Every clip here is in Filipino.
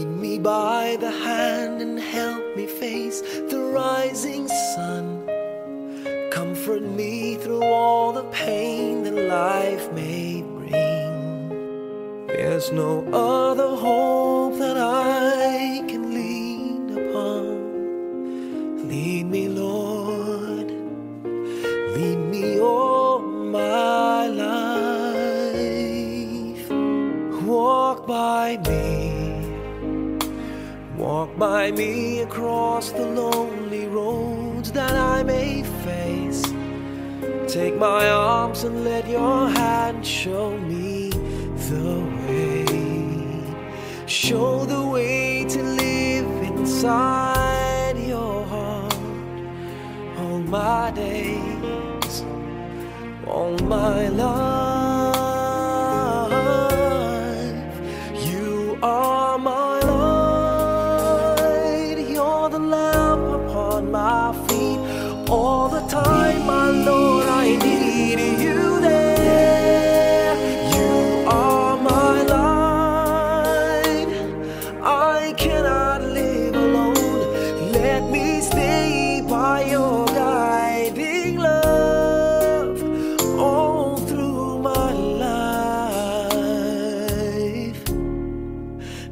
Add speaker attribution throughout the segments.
Speaker 1: me by the hand and help me face the rising sun. Comfort me through all the pain that life may bring. There's no other hope that I can lean upon. Lead me, Lord, lead me all my life. Walk by me across the lonely roads that I may face. Take my arms and let your hand show me the way. Show the way to live inside your heart all my days, all my life. You are my light, you're the lamp upon my feet. All the time, my Lord, I need you there. You are my light, I cannot live alone. Let me stay by your guiding love all through my life.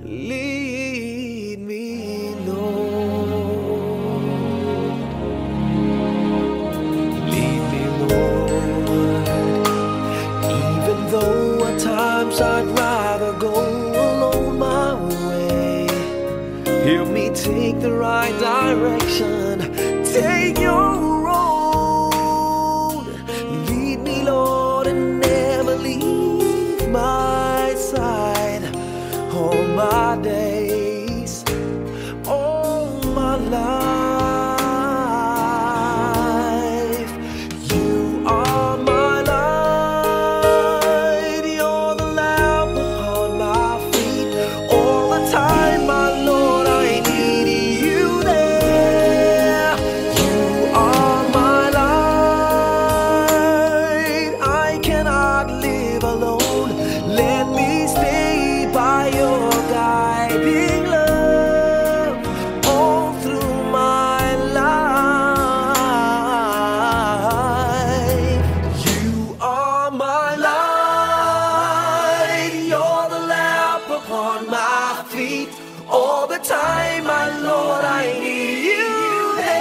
Speaker 1: Lead me, Lord. Lead me, Lord. Even though at times I'd rather go alone my way, help me take the right direction. Take your road. Lead me, Lord, and never leave my side. All my days, all my life. You are my light, you're the lamp upon my feet. All the time, my Lord, I need you there. You are my light, I cannot live alone. Let me stay by your guiding love all through my life. You are my light, you're the lamp upon my feet. All the time, my Lord, I need you there.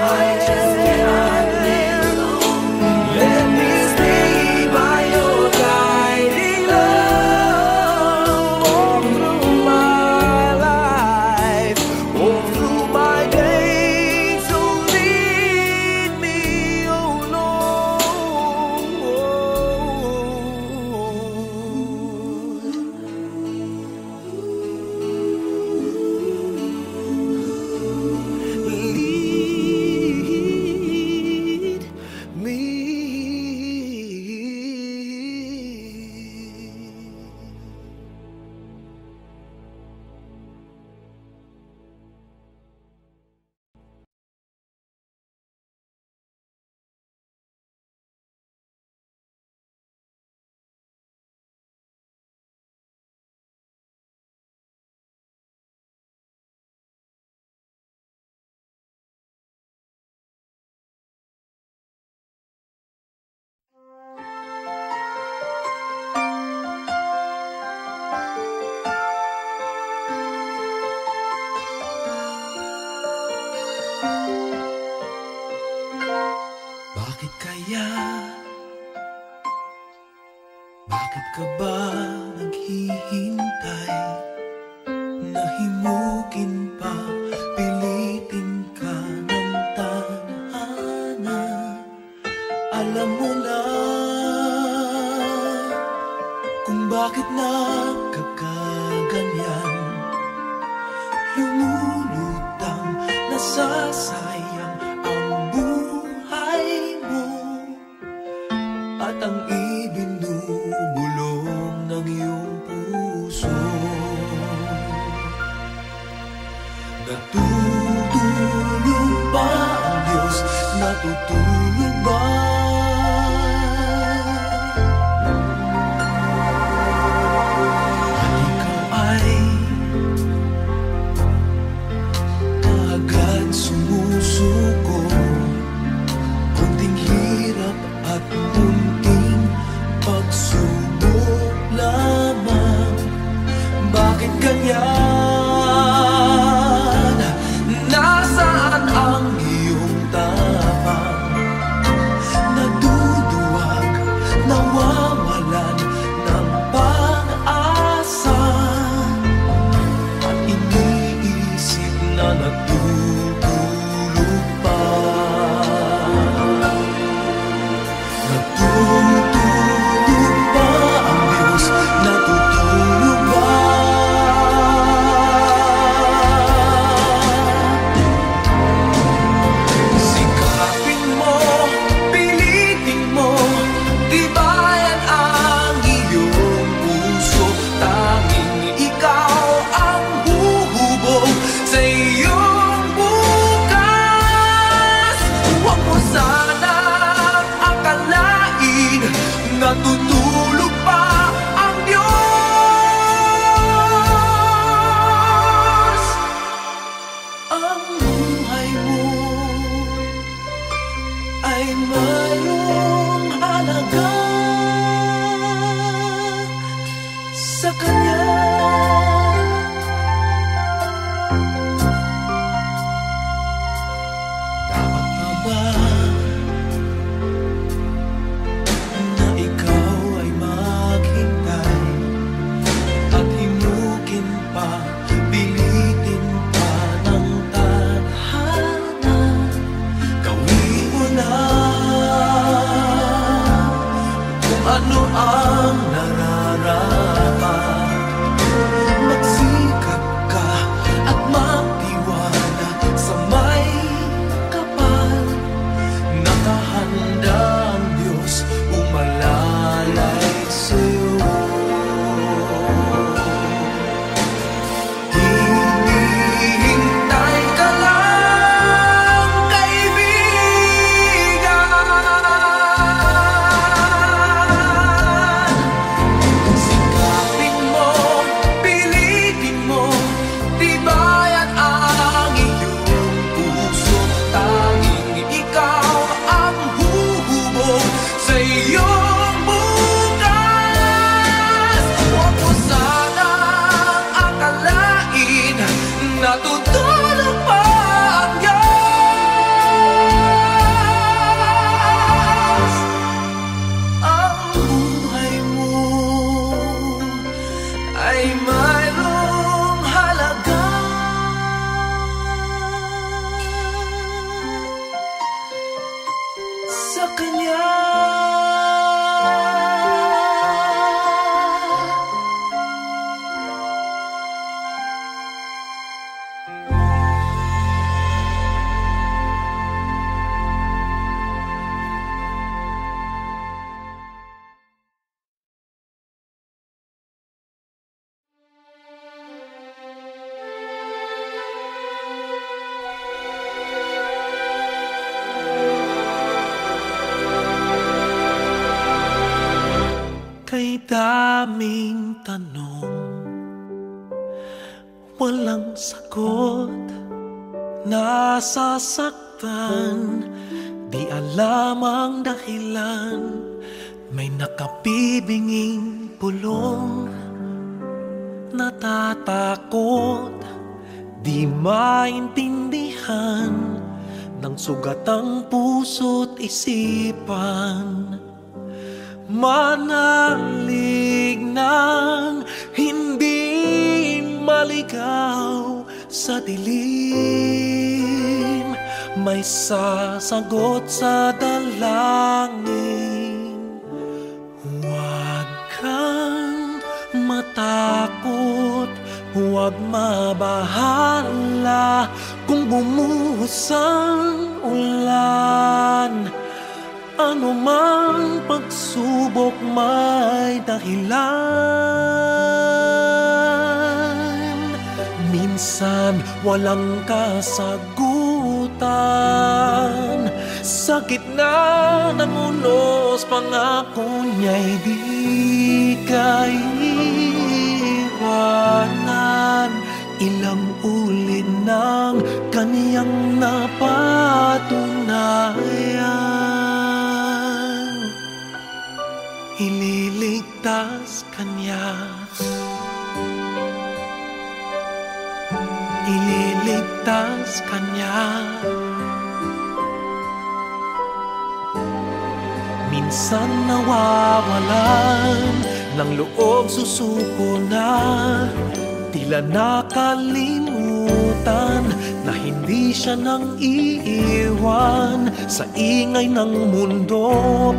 Speaker 1: I just cannot live alone. Let me stay by your guiding love all through my life, all through my days. So lead me, oh Lord. Lead me. Bakit kaya? Bakit ka ba naghihintay? Nahimukin pa, pilitin ka ng tadhana. Alam mo na kung bakit nagkakaganyan. Lumulutang, nasasayang ang buhay mo at ang ibinubulong ng iyong puso. Natutulog ba ang Diyos? Natutulog ba? mo lamang. Bakit ganyan? Nasaan ang iyong tapang? Naduduwag, nawawalan ng pag-asa, at iniisip na natutulog pa. Natutulog ba ang Diyos? Natutulog ba? Sikapin mo, pilitin mo, tibayan ang iyong puso. Tanging ikaw ang huhubog sa iyong bukas. Huwag mo sanang akalain natutulog pa ang Diyos. Ang buhay mo ay mayroong halaga sa Kanya. Dapat pa ba na ikaw ay maghintay at himukin pa, pilitin pa ng tadhana? Gawin mo na kung ano ang nararapat. Magsikap ka at magtiwala sa may kapal. Nakahanda ang Diyos umalalay sa'yo. Hinihintay ka lang, kaibigan. Sikapin mo, pilitin mo, tibayan ang iyong puso. Tanging ikaw ang huhubog sa iyong bukas. Huwag mo sanang akalain natutulog pa ang Diyos. Ang buhay mo ay mayroong halaga sa Kanya. Kay daming tanong, walang sagot. Nasasaktan, di alam ang dahilan. May nakabibinging pulong, natatakot, di maintindihan ng sugat ang puso't isipan. Manalig ng hindi maligaw sa dilim, may sasagot sa dalangin. Huwag kang matakot, huwag mabahala kung bumuhos ang ulan. Ano mang pagsubok may dahilan. Minsan walang kasagutan, sa gitna ng unos pangako niya'y di kaiwanan. Ilang ulit ng kaniyang napatunayan. Ililig ililigtas kanya. Ililigtas kanya. Minsan nawawalan ng loob, susuko na, tila nakalimutan na hindi siya nang iiwan. Sa ingay ng mundo,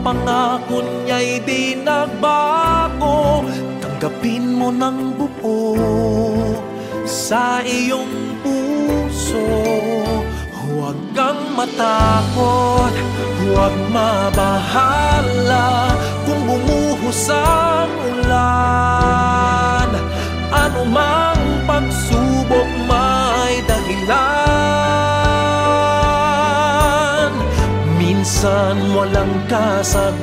Speaker 1: pangako niya'y di nagbago. Tanggapin mo ng buo sa iyong puso. Huwag kang matakot, huwag mabahala kung bumuhos ang ulan. Ano mang pagsubok may dahilan. Minsan walang kasagutan.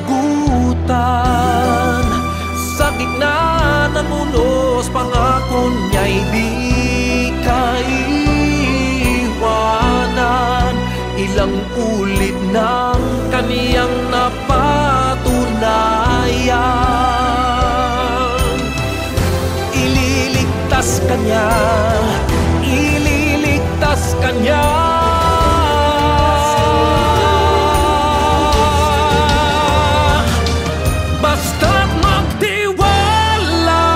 Speaker 1: Sa gitna ng unos, pangako niya'y di kaiwanan. Ilang ulit ng kaniyang napatunayan. Ililigtas kanya, ililigtas kanya. Basta't magtiwala,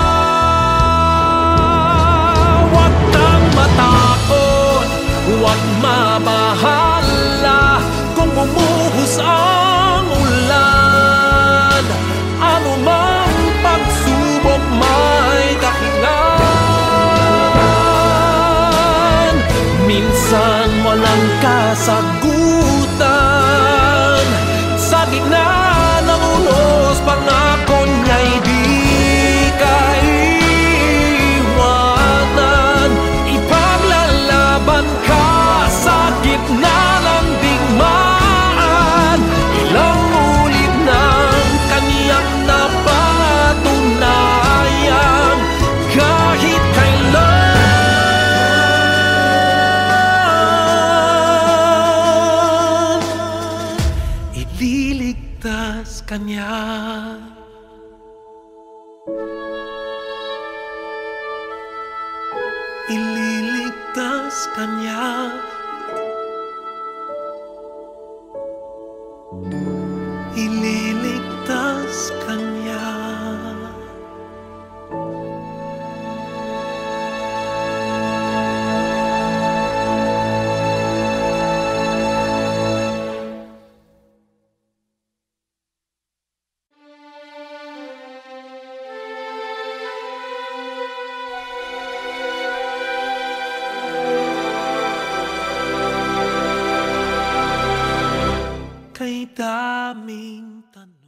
Speaker 1: huwag kang matakot, huwag mabahala kung bumuhos ang ulan. Ano mang pagsubok may dahilan. Minsan walang kasagutan. Sa gitna ng unos, pangako niya'y di kaiwanan. Ipaglalaban ka sa gitna ng digmaan. Ilang ulit ng kaniyang napatunayan. Kahit kailan, ililigtas kanya. Ililigtas kanya. Ililigtas kanya. Kay daming tanong.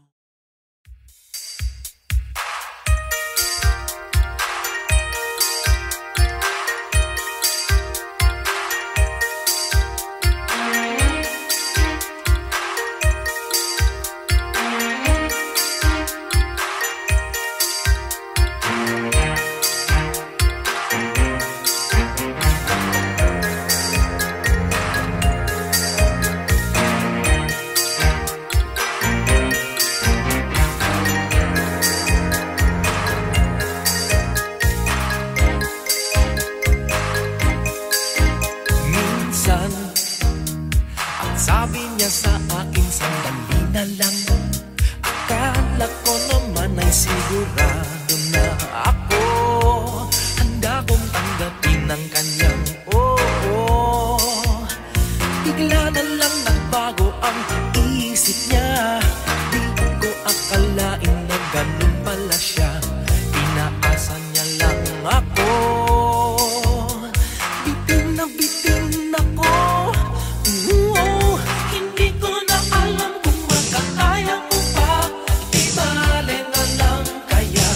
Speaker 1: Sabi niya sa akin, sandali na lang. Akala ko naman ay sigurado na ako. Handa kong tanggapin ang kanyang oo. Bigla na lang nagbago ang isip niya. Di ko akalain na ganun pala siya. Inaasa niya lang ako. Bitin na bitin ako. Hindi ko na alam kung makakaya ko pa. Di bale na lang, kaya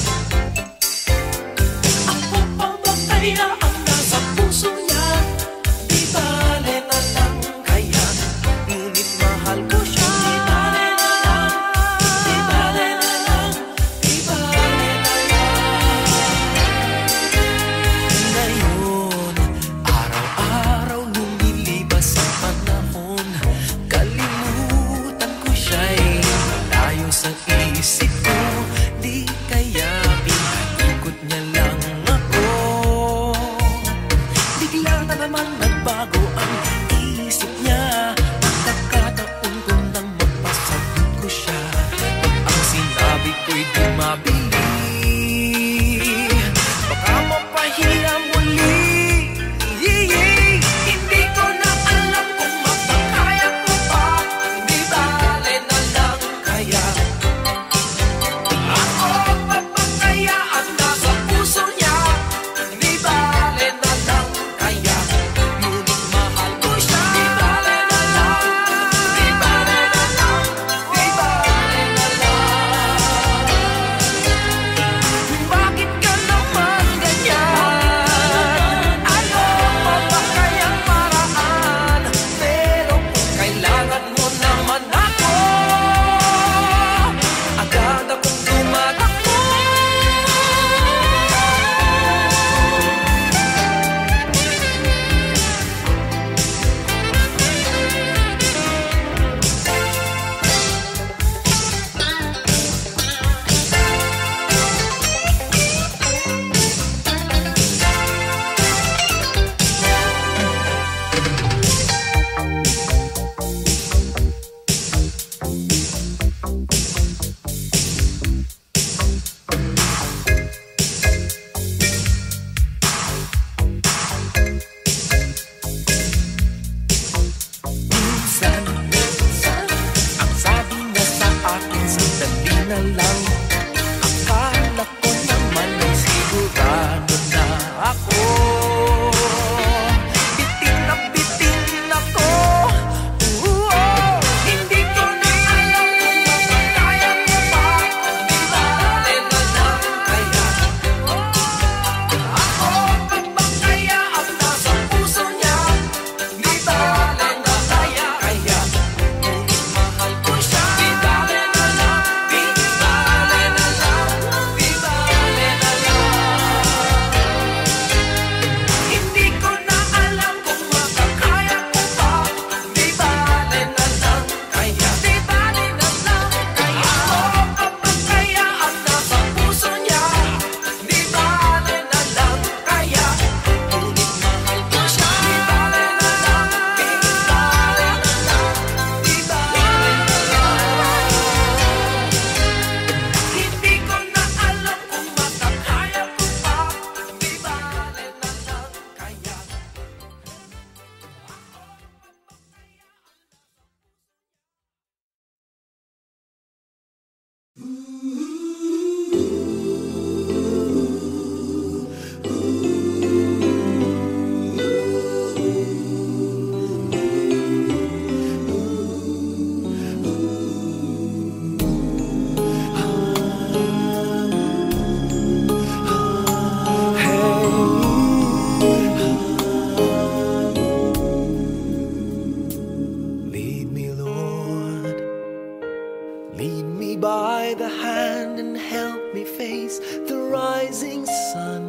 Speaker 1: me face the rising sun.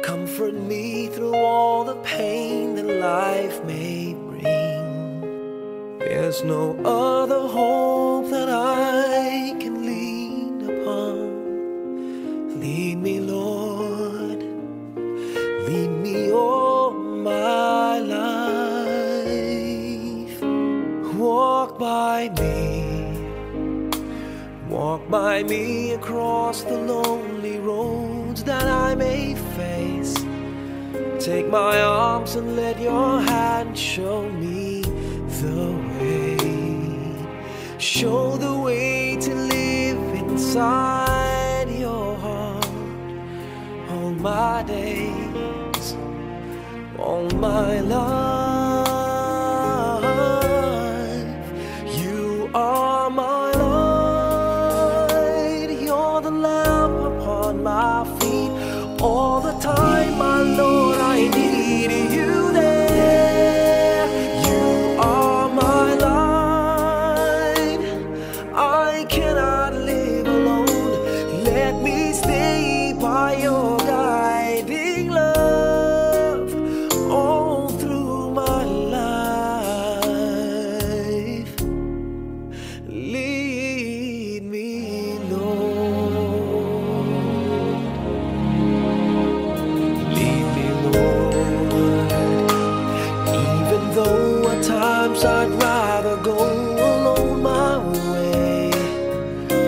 Speaker 1: Comfort me through all the pain that life may bring. There's no other hope that I can lean upon. Lead me, Lord, lead me all my life. Walk by me across the lonely roads that I may face. Take my arms and let your hand show me the way. Show the way to live inside your heart all my days, all my life. You are my light, you're the lamp upon my feet. All the time, my Lord, I need you there. You are my light, I cannot live alone. Let me stay by your guiding love all through my life. Lead me, Lord. Lead me, Lord. Even though at times I'd rather go alone my way,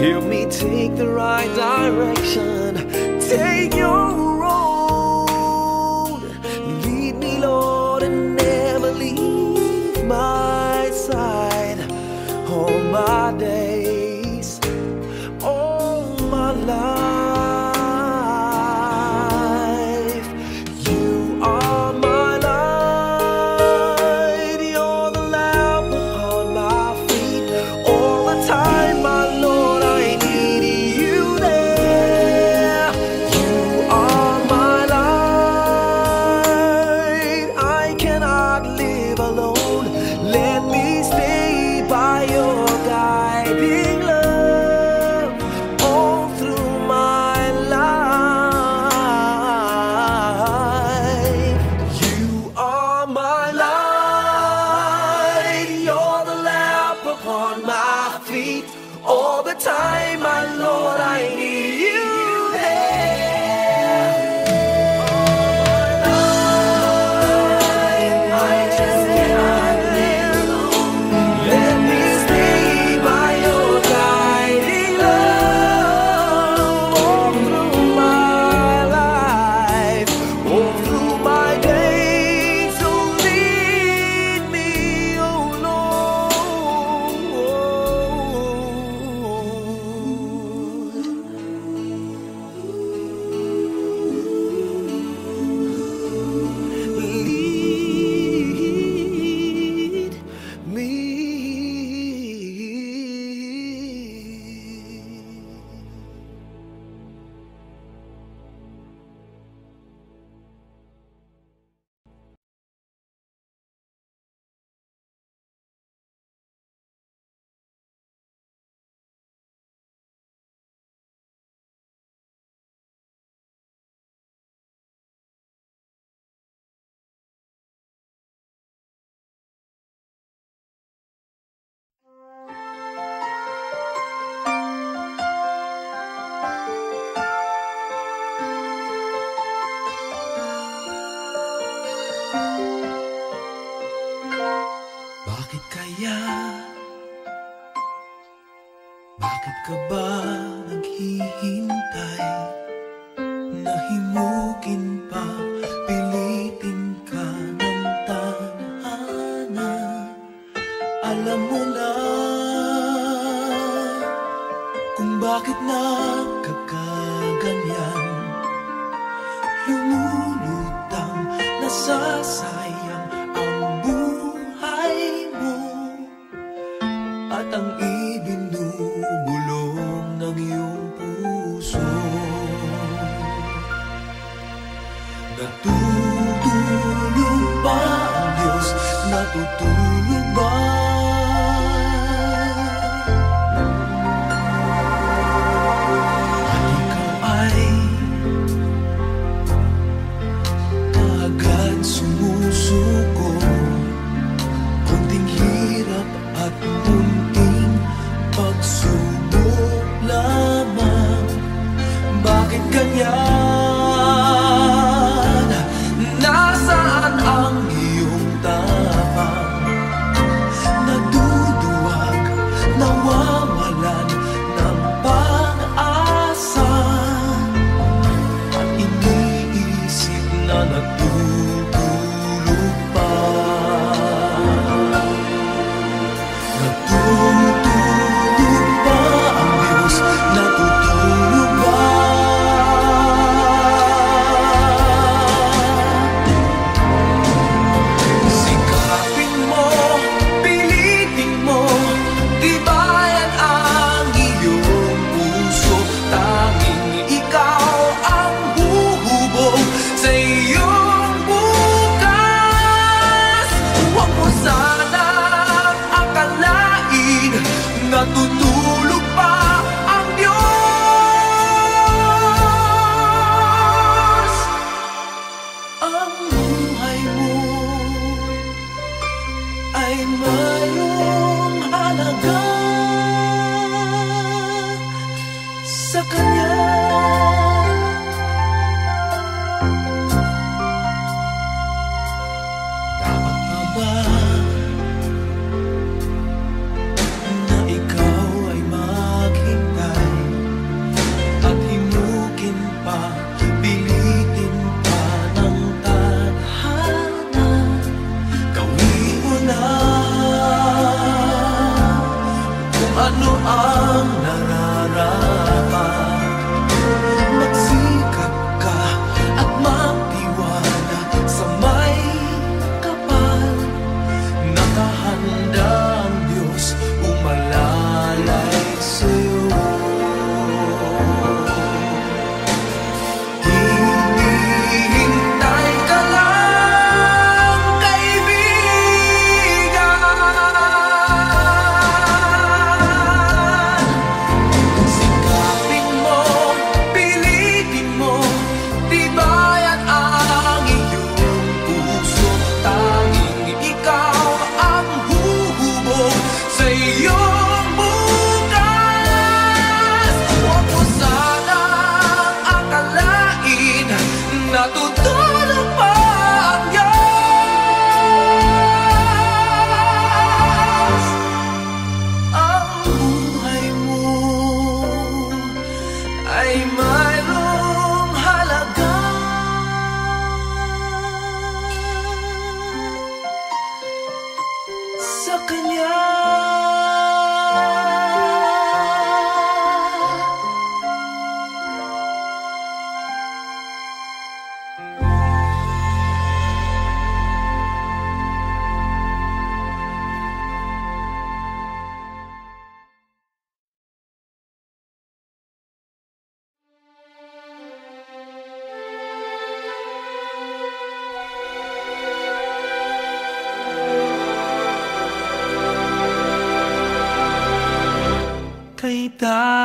Speaker 1: help me take the right direction. Take your road. Lead me, Lord, and never leave my side. All my days, all my life. You are my light, you're the lamp upon my feet. All the time, my Lord, I need you there. You are my light, I cannot live alone. Let me stay by your guiding love all through my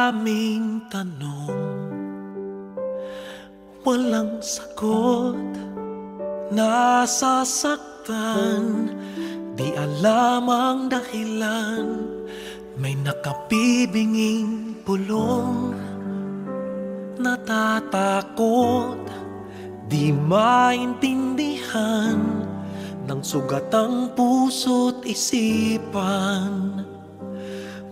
Speaker 1: daming tanong, walang sagot. Nasasaktan, di alam ang dahilan. May nakapibinging pulong, natatakot, di maintindihan ng sugat ang puso't isipan.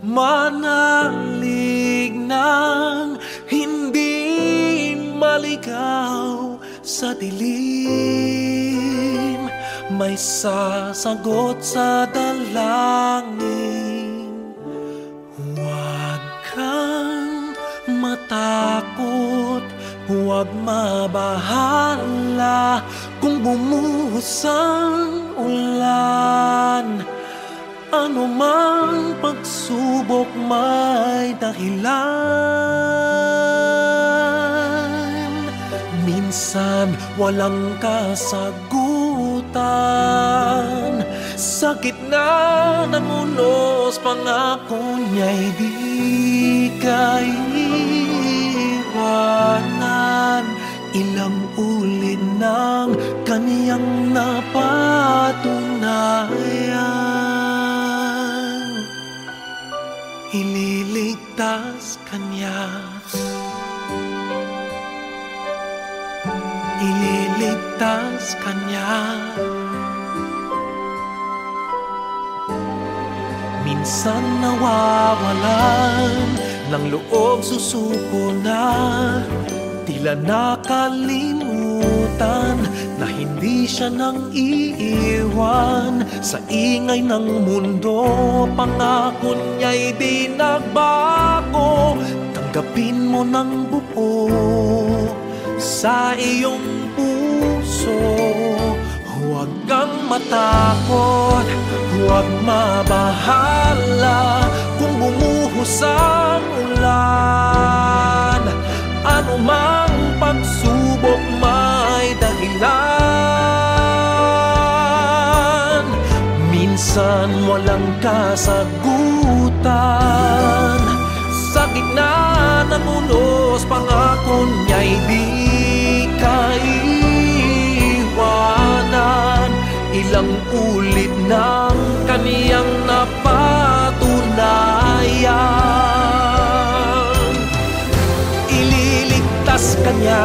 Speaker 1: Manalig ng hindi maligaw sa dilim, may sasagot sa dalangin. Huwag kang matakot, huwag mabahala kung bumuhos ang ulan. Ano mang pagsubok may dahilan. Minsan walang kasagutan, sa gitna ng unos pangako niya'y di kaiwanan. Ilang ulit ng kaniyang napatunayan, ililigtas kanya, ililigtas kanya. Minsan nawawalan ng loob, susuko na, tila nakalimutan na hindi siya nang iiwan. Sa ingay ng mundo, pangako niya'y di nagbago. Tanggapin mo ng buo sa iyong puso. Huwag kang matakot, huwag mabahala kung bumuhos ang ulan. Ano mang pagsubok may dahilan. Minsan walang kasagutan, sa gitna ng unos pangako niya'y di kaiwanan. Ilang ulit ng kaniyang napatunayan, ililigtas kanya,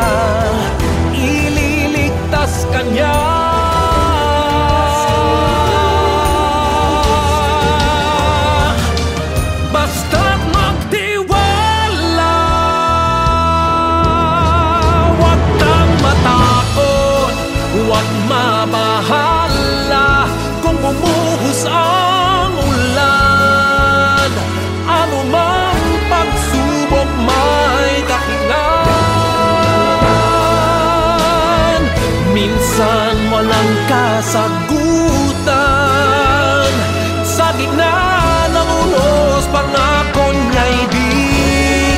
Speaker 1: ililigtas kanya. Basta't magtiwala, huwag kang matakot, huwag mabahala kung bumuhos ang ulan. Ano mang pagsubok may dahilan. Minsan walang kasagutan, sa gitna ng unos pangako niya'y di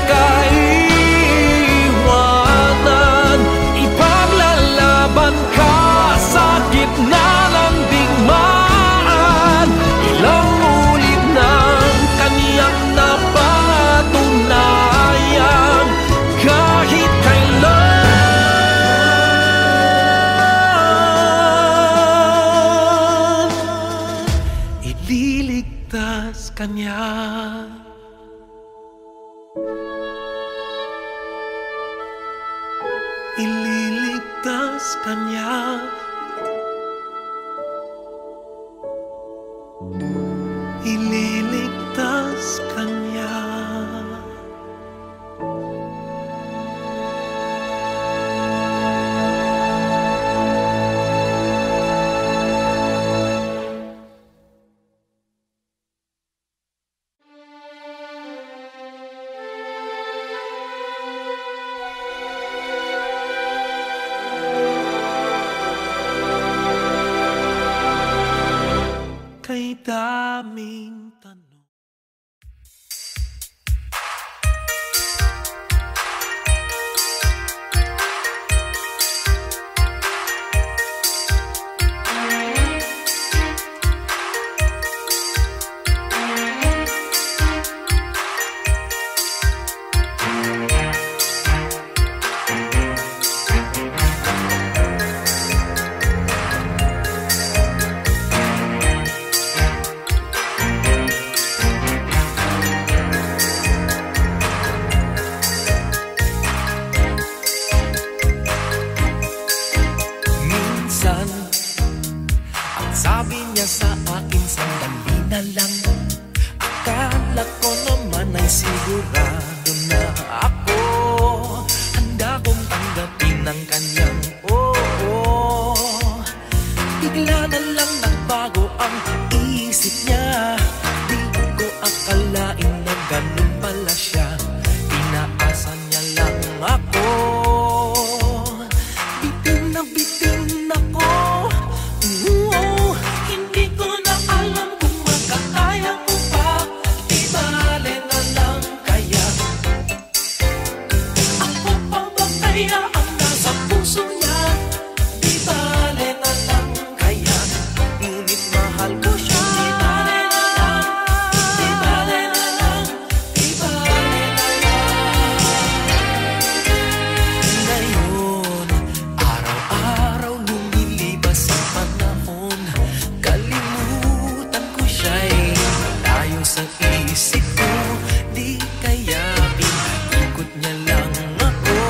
Speaker 1: kaiwanan. Ipaglalaban ka sa gitna ng digmaan. Ilang ulit ng kaniyang napatunayan, kahit kailan ililigtas kanya. Ililigtas kanya, ililigtas kanya. nabitin ako. Hindi ko na alam kung makakaya mo pa. Di bale na lang kaya. Ako pa ba kaya ang nasa puso niya? Di bale na lang kaya. Ngunit mahal ko siya. Di bale na lang. Di bale na lang. Di bale na lang. Ngayon, araw-araw lumilibas ang panahon. Kalimutan ko siya'y malayo sa isip ko. Di kaya ikot niya lang ako.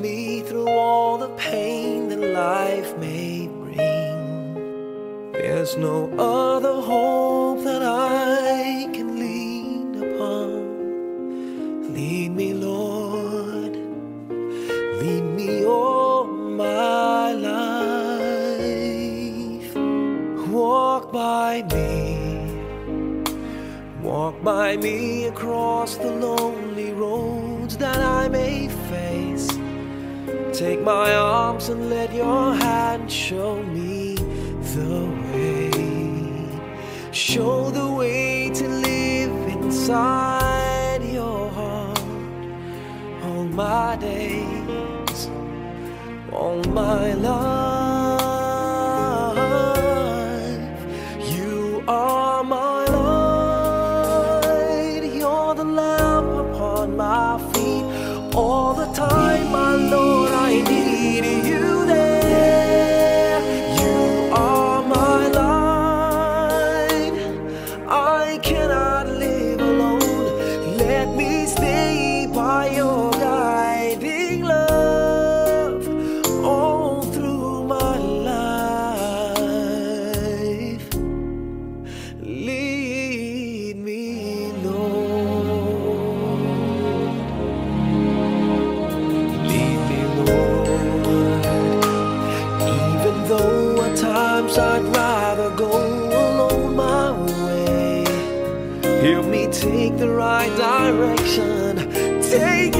Speaker 1: me through all the pain that life may bring. There's no other hope that I can lean upon. Lead me, Lord, lead me all my life. Walk by me across the lonely roads that I may face. Take my arms and let your hand show me the way. Show the way to live inside your heart all my days, all my life. You are my light, you're the lamp upon my feet. All the time, my Lord, I need you there. You are my light, I cannot live alone. Let me stay by your guiding love all through my life. Lead me, Lord. Lead me, Lord. Even though at times I'd rather go alone my way, help me take the right direction. Take